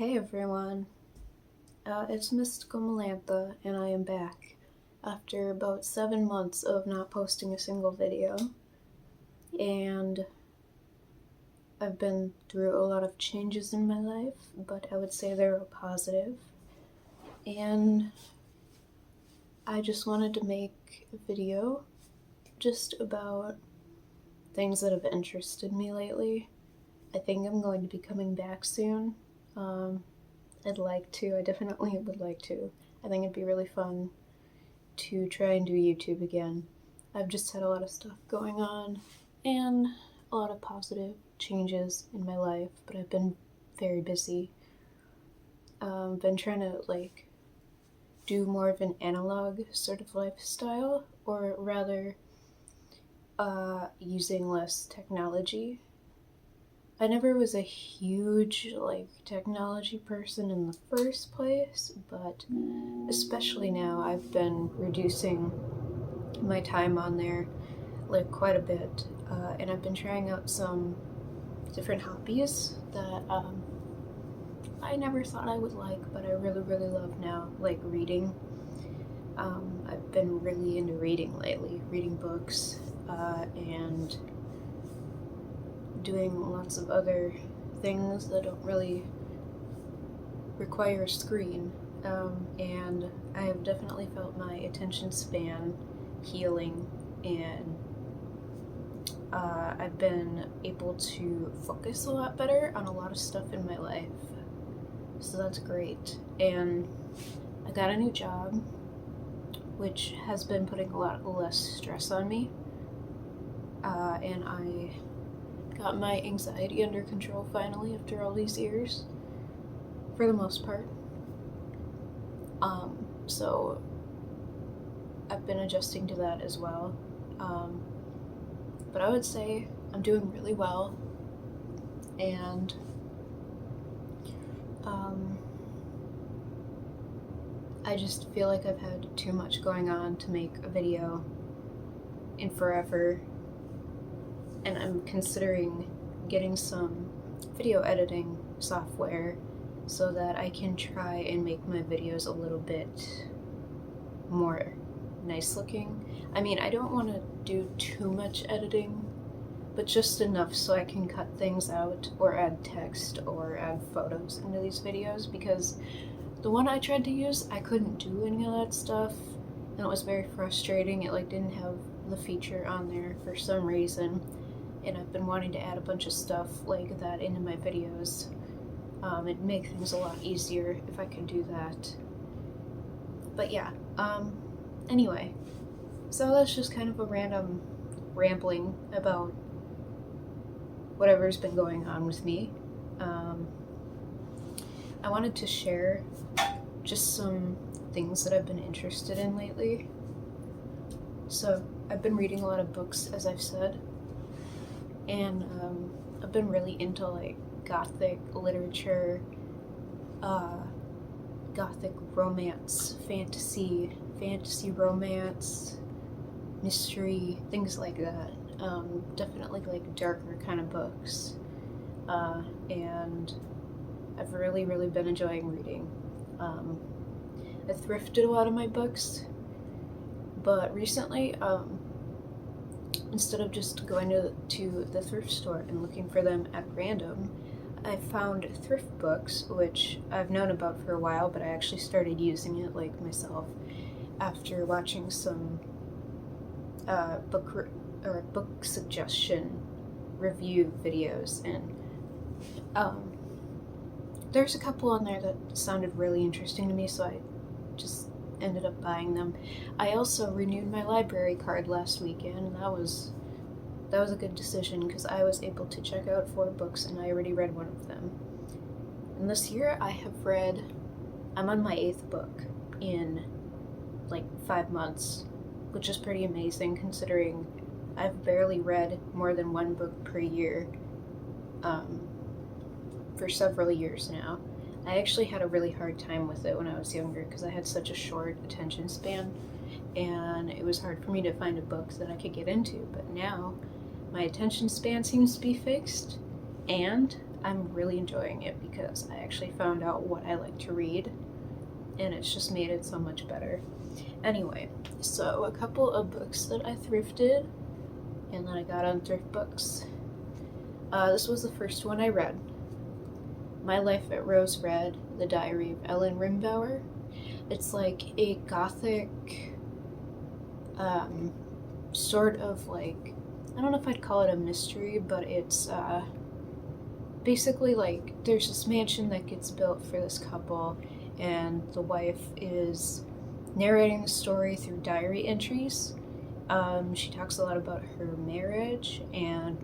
Hey everyone, it's Mystical Melantha, and I am back after about 7 months of not posting a single video. And I've been through a lot of changes in my life, but I would say they're positive. And I just wanted to make a video just about things that have interested me lately. I think I'm going to be coming back soon. I definitely would like to. I think it'd be really fun to try and do YouTube again. I've just had a lot of stuff going on and a lot of positive changes in my life, but I've been very busy. Been trying to do more of an analog sort of lifestyle, or rather using less technology. I never was a huge technology person in the first place, but especially now I've been reducing my time on there quite a bit, and I've been trying out some different hobbies that I never thought I would like, but I really love now, like reading. I've been really into reading lately, reading books, and doing lots of other things that don't really require a screen, and I have definitely felt my attention span healing, and I've been able to focus a lot better on a lot of stuff in my life, so that's great. And I got a new job, which has been putting a lot less stress on me, and I got my anxiety under control finally after all these years, for the most part. So I've been adjusting to that as well. But I would say I'm doing really well, and I just feel like I've had too much going on to make a video in forever, and I'm considering getting some video editing software so that I can try and make my videos a little bit more nice looking. I mean, I don't want to do too much editing, but just enough so I can cut things out or add text or add photos into these videos, because the one I tried to use, I couldn't do any of that stuff, and it was very frustrating. It didn't have the feature on there for some reason, and I've been wanting to add a bunch of stuff like that into my videos. It'd make things a lot easier if I could do that. But yeah, anyway, so that's just kind of a random rambling about whatever's been going on with me. I wanted to share just some things that I've been interested in lately. So I've been reading a lot of books, as I've said, and I've been really into gothic literature, gothic romance, fantasy romance, mystery, things like that. Definitely darker kind of books, and I've really been enjoying reading. I thrifted a lot of my books, but recently, instead of just going to the thrift store and looking for them at random, I found thrift books, which I've known about for a while, but I actually started using it myself after watching some book suggestion review videos, and there's a couple on there that sounded really interesting to me, so I just ended up buying them. I also renewed my library card last weekend, and that was a good decision, because I was able to check out 4 books, and I already read one of them. And this year I'm on my 8th book in 5 months, which is pretty amazing considering I've barely read more than 1 book per year for several years now. I actually had a really hard time with it when I was younger, because I had such a short attention span, and it was hard for me to find a book that I could get into. But now my attention span seems to be fixed, and I'm really enjoying it because I actually found out what I like to read, and it's just made it so much better. Anyway, so a couple of books that I thrifted and then I got on Thrift Books. This was the first one I read. My Life at Rose Red, The Diary of Ellen Rimbauer. It's like a gothic, sort of like, I don't know if I'd call it a mystery, but it's basically like there's this mansion that gets built for this couple, and the wife is narrating the story through diary entries. She talks a lot about her marriage and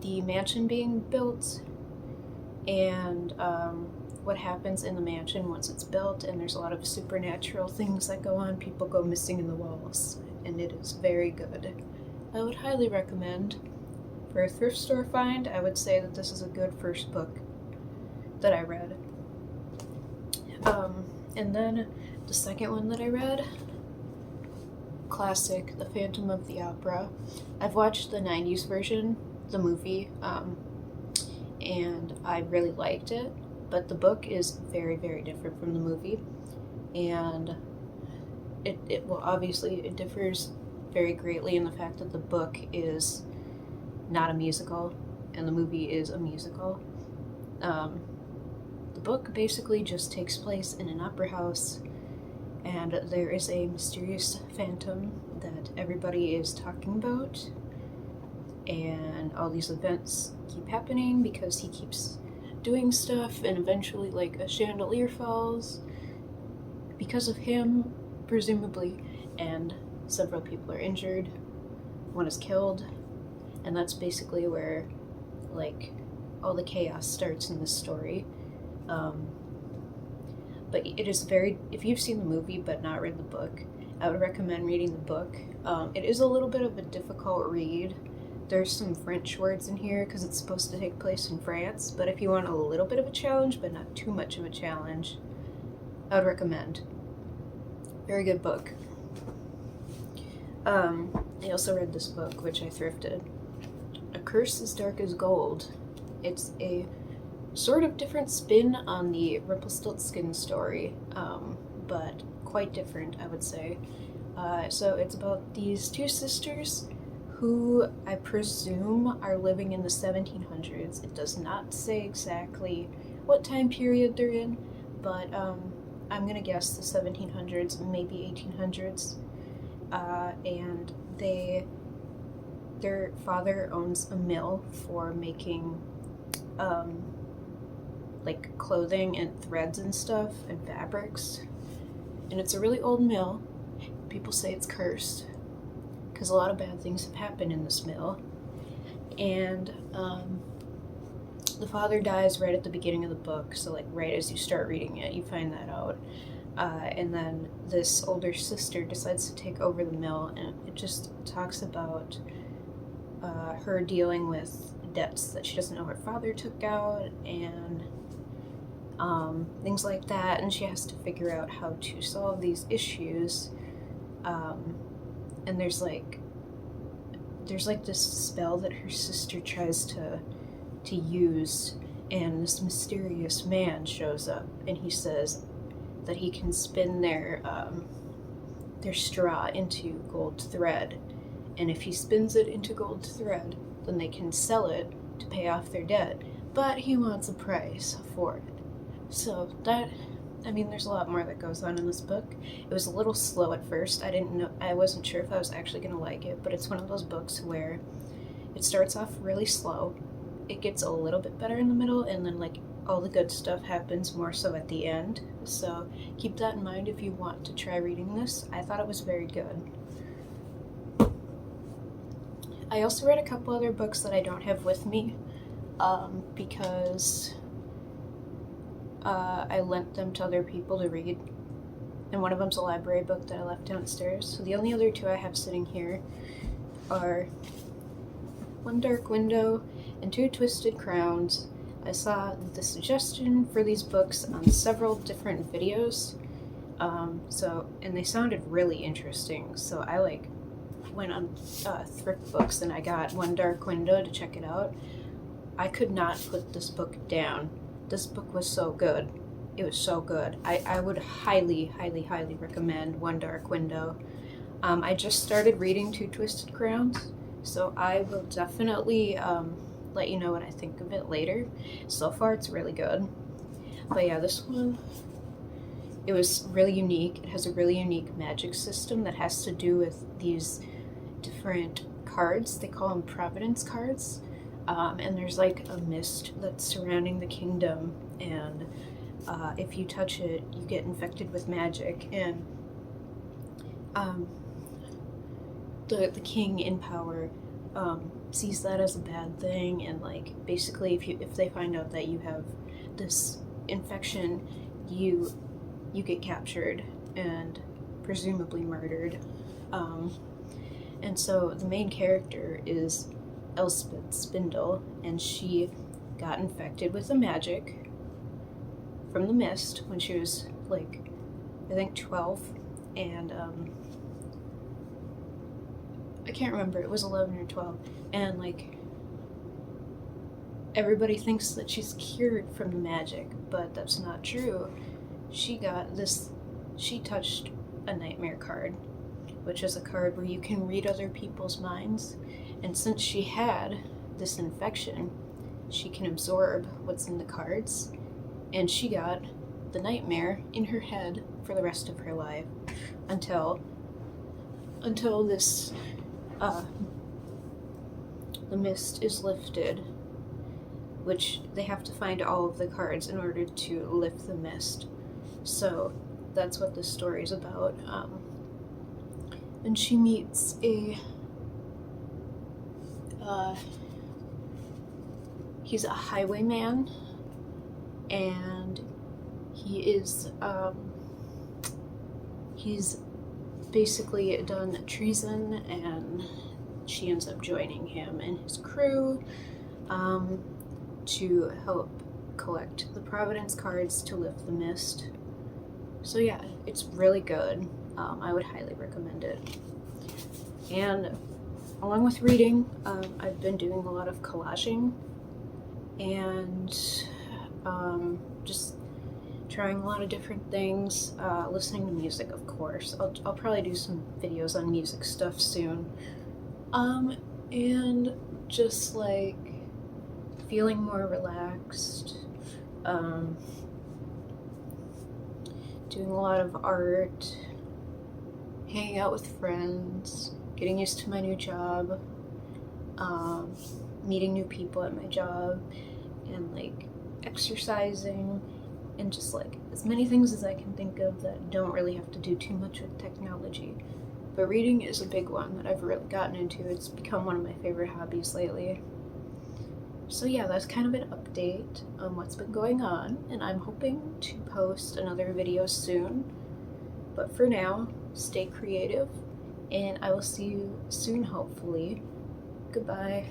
the mansion being built, and what happens in the mansion once it's built, and there's a lot of supernatural things that go on. People go missing in the walls, and it is very good. I would highly recommend. For a thrift store find, I would say that this is a good first book that I read. And then the second one that I read, classic, The Phantom of the Opera. I've watched the 90s version, the movie, and I really liked it, but the book is very, very different from the movie, and it obviously it differs very greatly in the fact that the book is not a musical and the movie is a musical. The book basically just takes place in an opera house, and there is a mysterious phantom that everybody is talking about, and all these events keep happening because he keeps doing stuff, and eventually like a chandelier falls because of him, presumably, and several people are injured, one is killed, and that's basically where like all the chaos starts in this story. But it is very, if you've seen the movie but not read the book, I would recommend reading the book. It is a little bit of a difficult read. There's some French words in here because it's supposed to take place in France, but if you want a little bit of a challenge but not too much of a challenge, I would recommend. Very good book. I also read this book, which I thrifted. A Curse as Dark as Gold. It's a sort of different spin on the Rumpelstiltskin story, but quite different, I would say. So it's about these two sisters who I presume are living in the 1700s. It does not say exactly what time period they're in, but I'm gonna guess the 1700s, maybe 1800s. And their father owns a mill for making like clothing and threads and stuff and fabrics, and it's a really old mill. People say it's cursed because a lot of bad things have happened in this mill, and the father dies right at the beginning of the book, so like right as you start reading it you find that out, and then this older sister decides to take over the mill, and it just talks about her dealing with debts that she doesn't know her father took out, and things like that, and she has to figure out how to solve these issues. And there's like this spell that her sister tries to use, and this mysterious man shows up, and he says that he can spin their straw into gold thread, and if he spins it into gold thread, then they can sell it to pay off their debt, but he wants a price for it. So that, I mean, there's a lot more that goes on in this book. It was a little slow at first. I wasn't sure if I was actually going to like it, but it's one of those books where it starts off really slow, it gets a little bit better in the middle, and then like all the good stuff happens more so at the end. So keep that in mind if you want to try reading this. I thought it was very good. I also read a couple other books that I don't have with me, because I lent them to other people to read, and one of them's a library book that I left downstairs. So the only other two I have sitting here are One Dark Window and Two Twisted Crowns. I saw the suggestion for these books on several different videos, and they sounded really interesting, so I went on Thrift Books and I got One Dark Window to check it out. I could not put this book down. This book was so good. It was so good. I would highly, highly, highly recommend One Dark Window. I just started reading Two Twisted Crowns, so I will definitely let you know what I think of it later. So far, it's really good. But yeah, this one, it was really unique. It has a really unique magic system that has to do with these different cards. They call them Providence cards. And there's like a mist that's surrounding the kingdom, and if you touch it, you get infected with magic. And the king in power sees that as a bad thing, and like basically, if they find out that you have this infection, you get captured and presumably murdered. And so the main character is Elspeth Spindle, and she got infected with the magic from the mist when she was like, I think 12, and I can't remember, it was 11 or 12, and like everybody thinks that she's cured from the magic, but that's not true. She touched a nightmare card, which is a card where you can read other people's minds. And since she had this infection, she can absorb what's in the cards, and she got the nightmare in her head for the rest of her life until this the mist is lifted, which they have to find all of the cards in order to lift the mist. So that's what this story is about. And she meets he's a highwayman, and he's basically done treason, and she ends up joining him and his crew to help collect the Providence cards to lift the mist. So yeah, it's really good. I would highly recommend it. And along with reading, I've been doing a lot of collaging and just trying a lot of different things, listening to music, of course. I'll probably do some videos on music stuff soon. And just like feeling more relaxed, doing a lot of art, hanging out with friends, getting used to my new job, meeting new people at my job, and like exercising, and just like as many things as I can think of that don't really have to do too much with technology. But reading is a big one that I've really gotten into. It's become one of my favorite hobbies lately. So yeah, that's kind of an update on what's been going on, and I'm hoping to post another video soon. But for now, stay creative, and I will see you soon, hopefully. Goodbye.